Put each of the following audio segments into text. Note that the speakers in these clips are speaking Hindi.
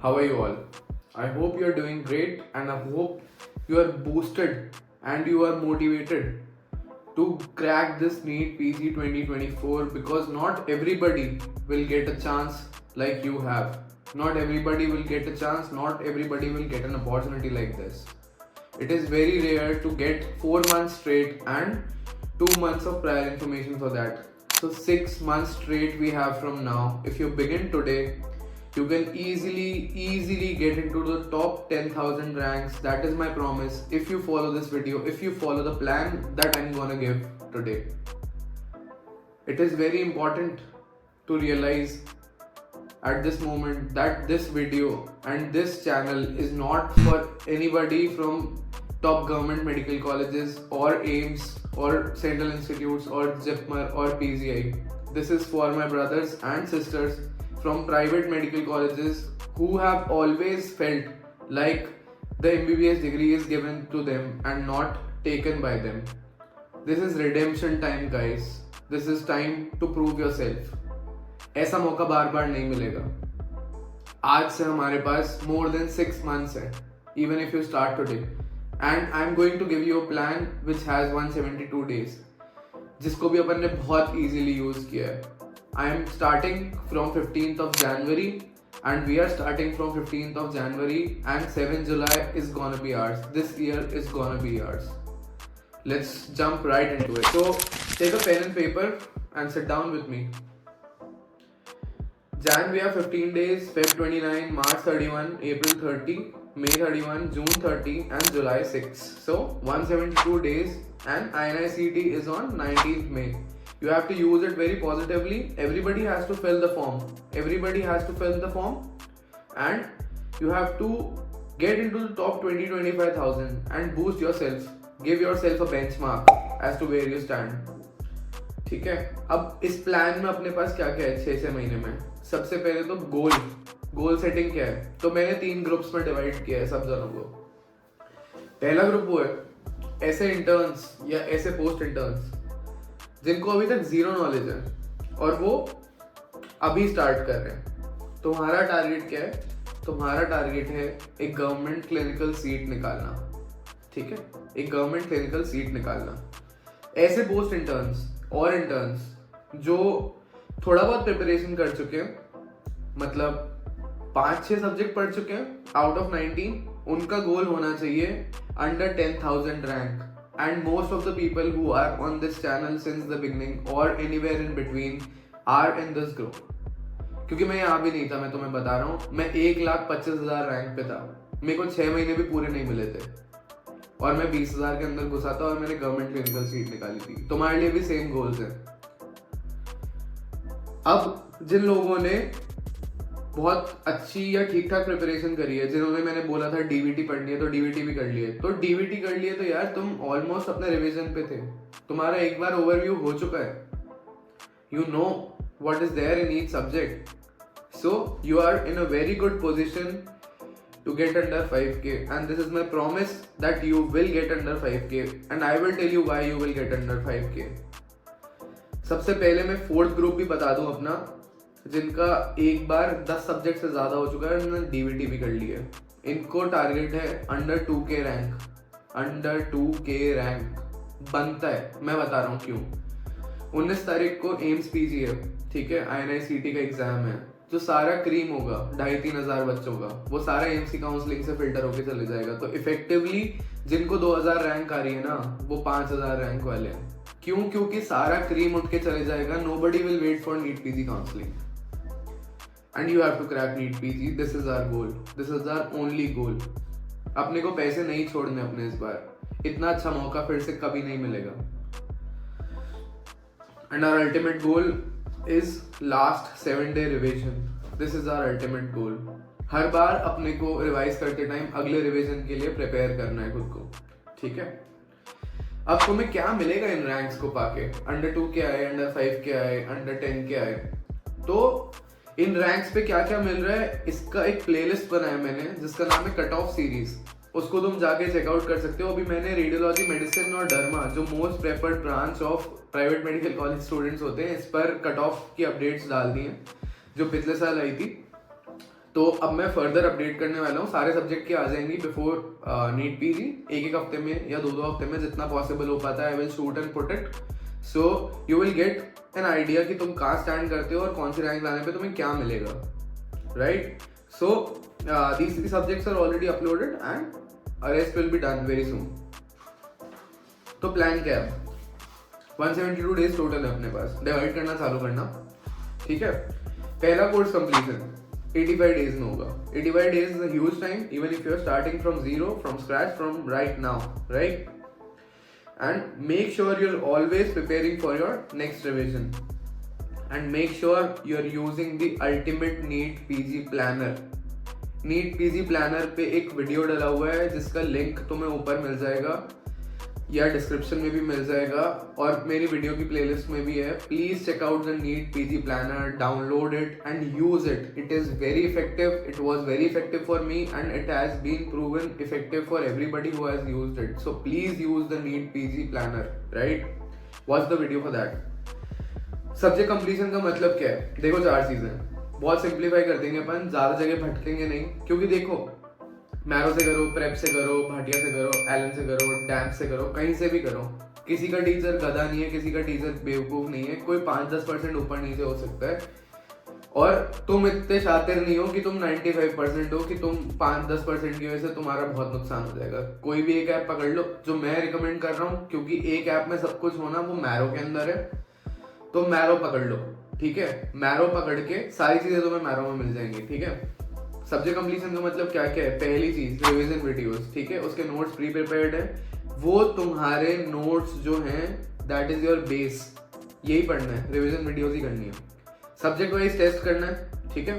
How are you all? I hope you are doing great and I hope you are boosted and you are motivated to crack this NEET PG 2024 because not everybody will get a chance like you have. Not everybody will get a chance, not everybody will get an opportunity like this. It is very rare to get 4 months straight and 2 months of prior information for that. So 6 months straight we have from now. If you begin today, you can easily get into the top 10,000 ranks. That is my promise. If you follow this video, if you follow the plan that I'm gonna give today. It is very important to realize at this moment that this video and this channel is not for anybody from top government medical colleges or AIIMS or Central Institutes or JIPMER or PGI. This is for my brothers and sisters from private medical colleges who have always felt like the MBBS degree is given to them and not taken by them. This is redemption time, guys. This is time to prove yourself. ऐसा मौका बार बार नहीं मिलेगा. आज से हमारे पास more than 6 months है, even if you start today. And I'm going to give you a plan which has 172 days, जिसको भी अपन ने बहुत easily use किया है. I am starting from 15th of January and we are starting from 15th of January and 7th July is gonna be ours. This year is gonna be ours. Let's jump right into it. So take a pen and paper and sit down with me. Jan we have 15 days, Feb 29, March 31, April 30, May 31, June 30 and July 6. So 172 days and INICET is on 19th May. You have to use it very positively. Everybody has to fill the form. Everybody has to fill the form and you have to get into the top 20-25,000 and boost yourself. Give yourself a benchmark as to where you stand. ठीक है. अब इस प्लान में अपने पास क्या क्या है 6 महीने में. सबसे पहले तो गोल सेटिंग क्या है. तो मैंने 3 ग्रुप्स में डिवाइड किया है सब जनों को. पहला ग्रुप वो है ऐसे इंटर्न्स या ऐसे पोस्ट इंटर्न्स जिनको अभी तक जीरो नॉलेज है और वो अभी स्टार्ट कर रहे हैं. तुम्हारा टारगेट क्या है. तुम्हारा टारगेट है एक गवर्नमेंट क्लिनिकल सीट निकालना. ठीक है, एक गवर्नमेंट क्लिनिकल सीट निकालना. ऐसे पोस्ट इंटर्न्स और इंटर्न्स जो थोड़ा बहुत प्रिपरेशन कर चुके हैं, मतलब 5-6 सब्जेक्ट पढ़ चुके हैं आउट ऑफ 19, उनका गोल होना चाहिए under 10,000 rank. And most of the people who are on this channel since the beginning or anywhere in between are in this group. क्योंकि मैं यहाँ भी नहीं था, मैं तुम्हें बता रहा हूँ. मैं 1,25,000 रैंक पे था. मेरे को 6 महीने भी पूरे नहीं मिले थे और मैं 20,000 के अंदर घुसा था और मैंने गवर्नमेंट क्लिनिकल सीट निकाली थी. तुम्हारे लिए भी सेम गोल्स हैं. अब जिन लोगों ने बहुत अच्छी या ठीक ठाक प्रिपरेशन करी है, जिन्होंने मैंने बोला था डीवीटी पढ़नी है तो डीवीटी भी कर लिए, तो डीवीटी कर लिए तो यार तुम ऑलमोस्ट अपने रिवीजन पे थे. तुम्हारा एक बार ओवरव्यू हो चुका है. You know what is there in each subject. So you are in a very good position to get under 5K and this is my promise that you will get under 5K and I will tell you why you will get under 5K. सबसे पहले मैं 4th ग्रुप भी बता दूं अपना, जिनका एक बार 10 सब्जेक्ट से ज़्यादा हो चुका है, उन्होंने डीवीटी भी कर ली है. इनको टारगेट है under 2K rank. Under 2K rank बनता है, मैं बता रहा हूँ क्यों. 19 तारीख को एम्स पीजी है. ठीक है, INICET का एग्जाम है. जो सारा क्रीम होगा 2,500-3 हज़ार बच्चों का, वो सारा एम्स की काउंसलिंग से फिल्टर होके चले जाएगा. तो इफेक्टिवली जिनको 2,000 रैंक आ रही है ना, वो 5,000 रैंक वाले हैं. क्यों? क्योंकि सारा क्रीम उठ के चले जाएगा. Nobody will wait for NEET PG counselling. And you have to crack NEET PG. This is our goal. This is our only goal. अपने को पैसे नहीं छोड़ने अपने इस बार. इतना अच्छा मौका फिर से कभी नहीं मिलेगा. And our ultimate goal is last 7-day revision. This is our ultimate goal. हर बार अपने को रिवाइज करते टाइम अगले रिविजन के लिए प्रिपेयर करना है खुद को. ठीक है. अब तुम्हें क्या मिलेगा इन रैंक्स को पाके. अंडर 2K आए, अंडर 5K आए, अंडर 10K आए. तो इन रैंक्स पे क्या क्या मिल रहा है, इसका एक प्लेलिस्ट बनाया मैंने जिसका नाम है कट ऑफ सीरीज. उसको तुम जाके चेकआउट कर सकते हो. अभी मैंने रेडियोलॉजी, मेडिसिन और डर्मा, जो most preferred branch of private medical college students होते हैं, इस पर कट ऑफ की अपडेट्स डाल दी हैं जो पिछले साल आई थी. तो अब मैं फर्दर अपडेट करने वाला हूँ, सारे सब्जेक्ट की आ जाएंगी बिफोर नीट पीजी, एक हफ्ते में या दो हफ्ते में, जितना पॉसिबल हो पाता है I will shoot and put it, so you will get an idea कि तुम कहाँ स्टैंड करते हो और कौन सी रैंक लाने पे तुम्हें क्या मिलेगा, right. So these 3 subjects are already uploaded and rest will be done very soon. तो प्लान क्या है, 172 डेज टोटल है अपने पास, डिवाइड करना चालू करना, ठीक है। पहला कोर्स कंप्लीशन 85 डेज में होगा। 85 days is a huge time even if you are starting from zero, from scratch, from right now, right. And make sure you're always preparing for your next revision, and make sure you're using the ultimate NEET PG planner. NEET PG planner पे एक वीडियो डाला हुआ है जिसका लिंक तुम्हें ऊपर मिल जाएगा या डिस्क्रिप्शन में भी मिल जाएगा, और मेरी वीडियो की प्लेलिस्ट में भी है। Please check out the NEET PG planner, download it and use it. It is very effective, it was very effective for me and it has been proven effective for everybody who has used it. So please use the NEET PG planner, right. Watch the video for that. Subject completion का मतलब क्या है, देखो 4 चीजें, बहुत सिंप्लीफाई कर देंगे अपन, ज्यादा जगह भटकेंगे नहीं, क्योंकि देखो मैरो से करो, प्रेप से करो, भाटिया से करो, एलन से करो, डैम्प से करो, कहीं से भी करो, किसी का टीचर गधा नहीं है, किसी का टीचर बेवकूफ नहीं है, कोई 5-10% ऊपर नीचे हो सकता है, और तुम इतने शातिर नहीं हो कि तुम 95% हो कि तुम 5-10% की वजह से तुम्हारा बहुत नुकसान हो जाएगा। कोई भी एक ऐप पकड़ लो, जो मैं रिकमेंड कर रहा हूँ, क्योंकि एक ऐप में सब कुछ होना वो मैरो के अंदर है, तो मैरो पकड़ लो, ठीक है। मैरो पकड़ के सारी चीजें तुम्हें मैरो में मिल जाएंगी, ठीक है। सब्जेक्ट कंप्लीशन का मतलब क्या क्या है, पहली चीज रिवीजन वीडियोस, ठीक है, उसके नोट्स प्री प्रिपेयर्ड है, वो तुम्हारे नोट्स जो हैं दैट इज योर बेस, यही पढ़ना है, रिवीजन वीडियोस ही करनी है। सब्जेक्ट वाइज टेस्ट करना है, ठीक है।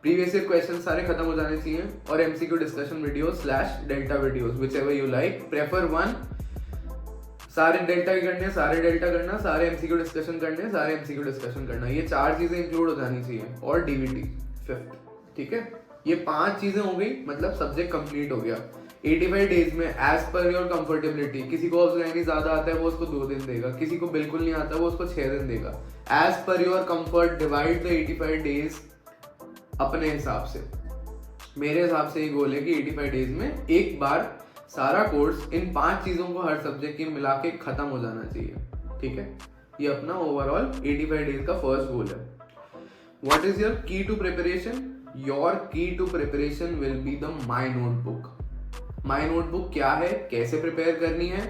प्रीवियस ईयर क्वेश्चन सारे खत्म हो जाने चाहिए, और MCQ discussion videos / delta videos, whichever you like, prefer one. सारे डेल्टा की करने, सारे डेल्टा करना, सारे एमसीक्यू डिस्कशन करने, सारे एमसीक्यू डिस्कशन करना, ये 4 चीजें इंक्लूड हो जानी चाहिए, और डीवीटी 5th, ठीक है। ये 5 चीजें हो गई, मतलब सब्जेक्ट कंप्लीट हो गया 85 डेज में, एज पर योर कंफर्टेबिलिटी। किसी को ऑब्जर्वेशन ज्यादा आता है वो उसको 2 दिन देगा, किसी को बिल्कुल नहीं आता वो उसको 6 दिन देगा। As per your comfort divide the 85 days अपने हिसाब से। मेरे हिसाब से ये गोल है कि 85 डेज में एक बार सारा कोर्स इन 5 चीजों को हर सब्जेक्ट की मिला के खत्म हो जाना चाहिए, ठीक है। ये अपना ओवरऑल 85 डेज का फर्स्ट गोल है। What is your key to preparation? Your key to preparation will be the My Notebook. My Notebook क्या है, कैसे प्रिपेयर करनी है,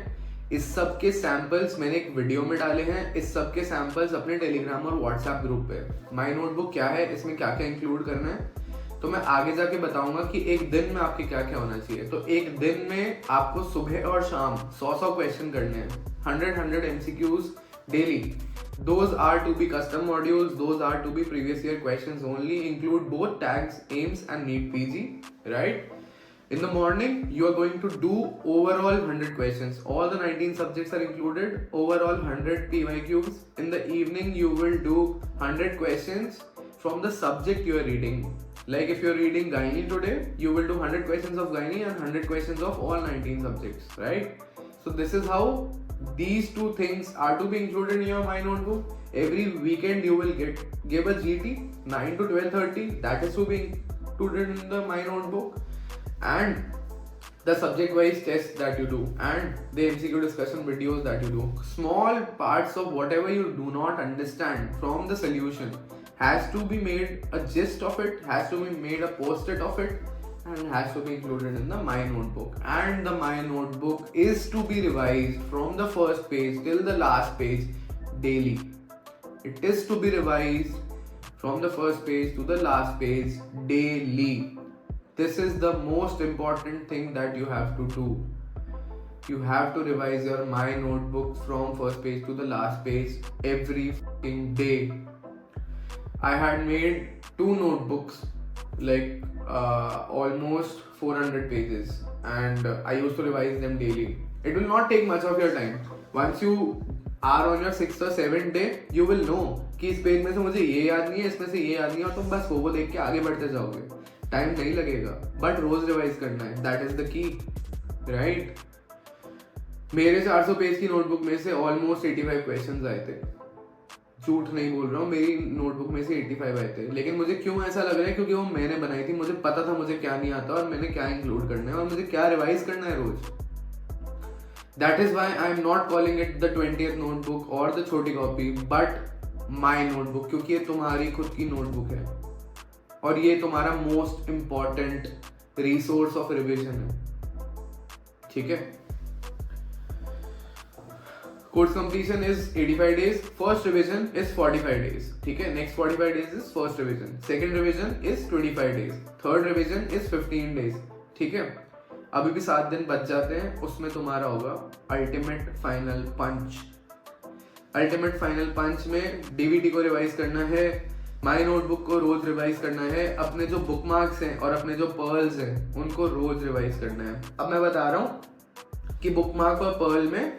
इस सब के सैंपल्स मैंने एक वीडियो में डाले हैं, इस सब के सैंपल्स अपने टेलीग्राम और व्हाट्सएप ग्रुप पे। My Notebook क्या है, इसमें क्या क्या इंक्लूड करना है, तो मैं आगे जाके बताऊंगा कि एक दिन में आपके क्या क्या होना चाहिए। तो एक दिन में आपको सुबह और शाम 100 क्वेश्चन करने हैं, 100 MCQs daily. Those are to be custom modules, those are to be previous year questions only, include both tags, AIMS and NEET PG, right? In the morning, you are going to do overall 100 questions. All the 19 subjects are included, overall 100 PYQs. In the evening, you will do 100 questions from the subject you are reading. Like if you are reading Gynae today, you will do 100 questions of Gynae and 100 questions of all 19 subjects, right? So this is how these 2 things are to be included in your My Notebook. Every weekend you will give a GT 9 to 12:30, that is to be included in the My Notebook, and the subject wise tests that you do and the MCQ discussion videos that you do. Small parts of whatever you do not understand from the solution has to be made a gist of it, has to be made a post-it of it, and has to be included in the My Notebook. And the My Notebook is to be revised from the first page till the last page daily. It is to be revised from the first page to the last page daily. This is the most important thing that you have to do. You have to revise your My Notebook from first page to the last page every fucking day. I had made 2 notebooks, like almost 400 pages, and I used to revise them daily. It will not take much of your time. Once you are on your 6th or 7th day, you will know कि इस पेज में से मुझे ये याद नहीं है, इसमें से ये याद नहीं है, और तुम बस वो देख के आगे बढ़ते जाओगे, टाइम नहीं लगेगा, बट रोज रिवाइज करना है, that is the key, right. मेरे 400 पेज की नोटबुक में से ऑलमोस्ट 85 क्वेश्चंस आए थे, झूठ नहीं बोल रहा हूँ, मेरी नोटबुक में से 85 आए थे। लेकिन मुझे क्यों ऐसा लग रहा है, क्योंकि वो मैंने बनाई थी, मुझे पता था मुझे क्या नहीं आता और मैंने क्या इंक्लूड करना है और मुझे क्या रिवाइज करना है रोज। That is why I am not calling it the 20th notebook और द छोटी कॉपी, बट माई नोटबुक, क्योंकि ये तुम्हारी खुद की नोटबुक है और ये तुम्हारा most important resource of revision है। ठीक है, course completion is 85 days, first revision is 45 days। ठीक है, next 45 days is first revision, second revision is 25 days, third revision is 15 days। ठीक है, अभी भी 7 दिन बच जाते हैं, उसमें तुम्हारा होगा ultimate final punch. Ultimate final punch में डीवीडी को रिवाइज करना है, माई नोटबुक को रोज रिवाइज करना है, अपने जो बुक मार्क्स हैं और अपने जो पर्ल्स हैं उनको रोज रिवाइज करना है। अब मैं बता रहा हूँ कि बुक मार्क और पर्ल में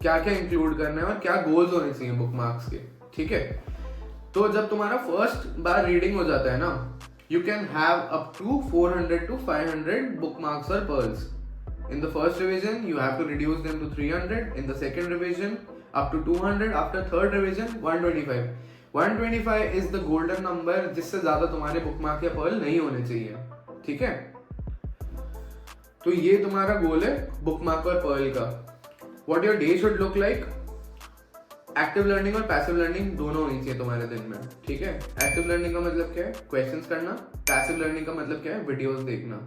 क्या क्या इंक्लूड करना है और क्या गोल्स होने चाहिए बुक मार्क्स के। ठीक है, तो जब तुम्हारा फर्स्ट बार रीडिंग हो जाता है ना, you can have up to 400 to 500 book marks or pearls. In the first revision, you have to reduce them to 300. In the second revision, up to 200. After third revision, 125. 125 is the golden number, जिससे ज्यादा तुम्हारे बुक मार्क या पर्ल नहीं होने चाहिए। ठीक है, तो ये तुम्हारा गोल है बुक मार्क और पर्ल का। What your day should look like? Active learning और पैसिव लर्निंग दोनों होनी चाहिए तुम्हारे दिन में। ठीक है, एक्टिव लर्निंग का मतलब क्या है, क्वेश्चंस करना। पैसिव लर्निंग का मतलब क्या है, वीडियोस देखना।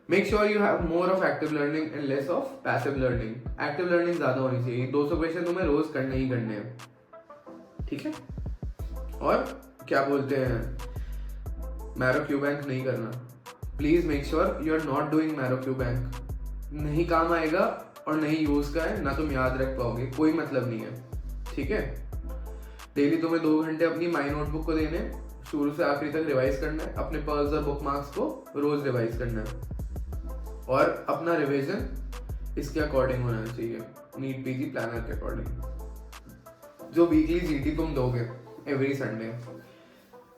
Make sure you have more of active learning and less of passive learning. Active learning ज्यादा होनी चाहिए, 200 क्वेश्चन तुम्हें रोज करने ही करने हैं। ठीक है, और क्या बोलते हैं, मैरो क्यू बैंक नहीं करना। Please make sure you are not doing Marrow Q bank. नहीं काम आएगा और नहीं यूज का है, ना तुम याद रख पाओगे, कोई मतलब नहीं है। ठीक है, डेली तुम्हें 2 घंटे अपनी माई नोटबुक को देने, शुरू से आखिरी तक रिवाइज करना है, अपने पर्ल्स और बुक मार्क्स को रोज रिवाइज करना है और अपना रिवीजन इसके अकॉर्डिंग होना चाहिए, नीट पीजी प्लानर के अकॉर्डिंग। जो वीकली जीटी तुम दोगे एवरी संडे,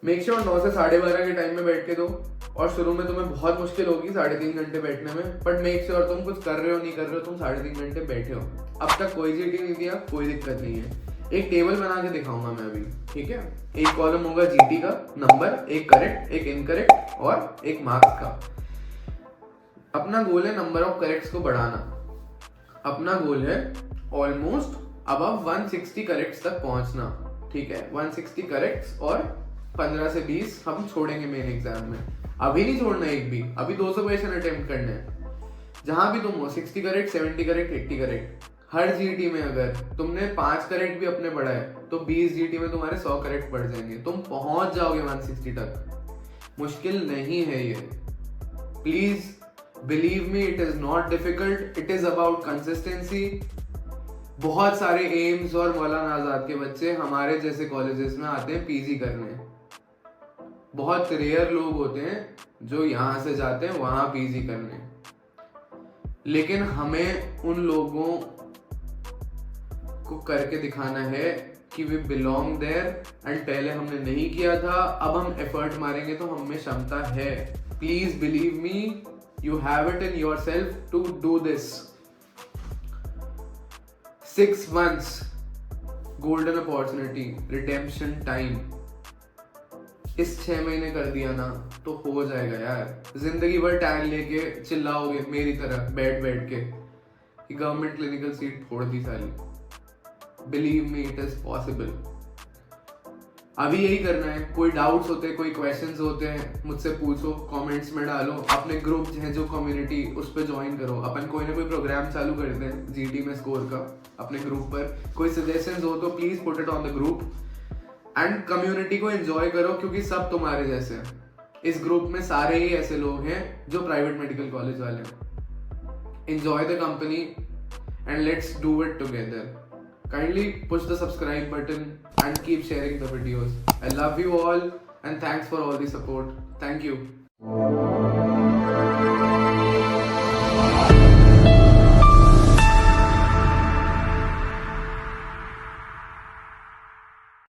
मेक श्योर 9 से 12:30 के टाइम में बैठ के दो। और शुरू में तुम्हें बहुत मुश्किल होगी 3.5 घंटे बैठने में, बट मेक श्योर तुम कुछ कर रहे हो नहीं कर रहे हो, तुम 3.5 घंटे बैठे हो। अब तक कोई जीटी नहीं दिया, कोई दिक्कत नहीं है। एक टेबल बना के दिखाऊंगा मैं अभी। ठीक है, एक कॉलम होगा जीटी का नंबर, एक करेक्ट, एक इनकरेक्ट और एक मार्क्स का। अपना गोल है नंबर ऑफ करेक्ट्स को बढ़ाना। अपना गोल है ऑलमोस्ट अबव 160 करेक्ट्स तक पहुंचना। ठीक है, 160 करेक्ट्स और 15 से 20 हम छोड़ेंगे मेन एग्जाम में। अभी नहीं छोड़ना एक भी, अभी 200 क्वेश्चन अटेम्प्ट करने हैं। जहां भी तुम हो 60 करेक्ट, 70 करेक्ट, 80 करेक्ट। हर जीटी में अगर तुमने 5 करेक्ट भी अपने बढ़ाए तो 20 जीटी में तुम्हारे 100 करेक्ट बढ़ जाएंगे, तुम पहुंच जाओगे 160 तक। मुश्किल नहीं है ये, please believe me, it is not difficult, it is about consistency. बहुत सारे एम्स और मौलाना आजाद के बच्चे हमारे जैसे कॉलेजेस में आते हैं पीजी करने। बहुत रेयर लोग होते हैं जो यहाँ से जाते हैं वहां पीजी करने, लेकिन हमें उन लोगों को करके दिखाना है कि वी बिलोंग देयर। एंड पहले हमने नहीं किया था, अब हम एफर्ट मारेंगे तो हम में क्षमता है। Please believe me, you have it in yourself to do this. 6 months golden opportunity, redemption time. इस 6 महीने कर दिया ना तो हो जाएगा यार। जिंदगी भर टैग लेके चिल्लाओगे मेरी तरह बैठ बैठ के कि गवर्नमेंट क्लिनिकल सीट फोड़ दी साली। Believe me, it is possible. अभी यही करना है। कोई डाउट्स होते हैं, कोई क्वेश्चंस होते हैं, मुझसे पूछो, कमेंट्स में डालो। अपने ग्रुप है जो कम्युनिटी, उस पर ज्वाइन करो। अपन कोई ना कोई प्रोग्राम चालू करते हैं जीटी में स्कोर का अपने ग्रुप पर। कोई सजेशंस हो तो please put it on the group and community को एंजॉय करो, क्योंकि सब तुम्हारे जैसे हैं। इस ग्रुप में सारे ही ऐसे लोग हैं जो प्राइवेट मेडिकल कॉलेज वाले हैं। Enjoy the company and let's do it together. Kindly push the subscribe button and keep sharing the videos. I love you all and thanks for all the support. Thank you.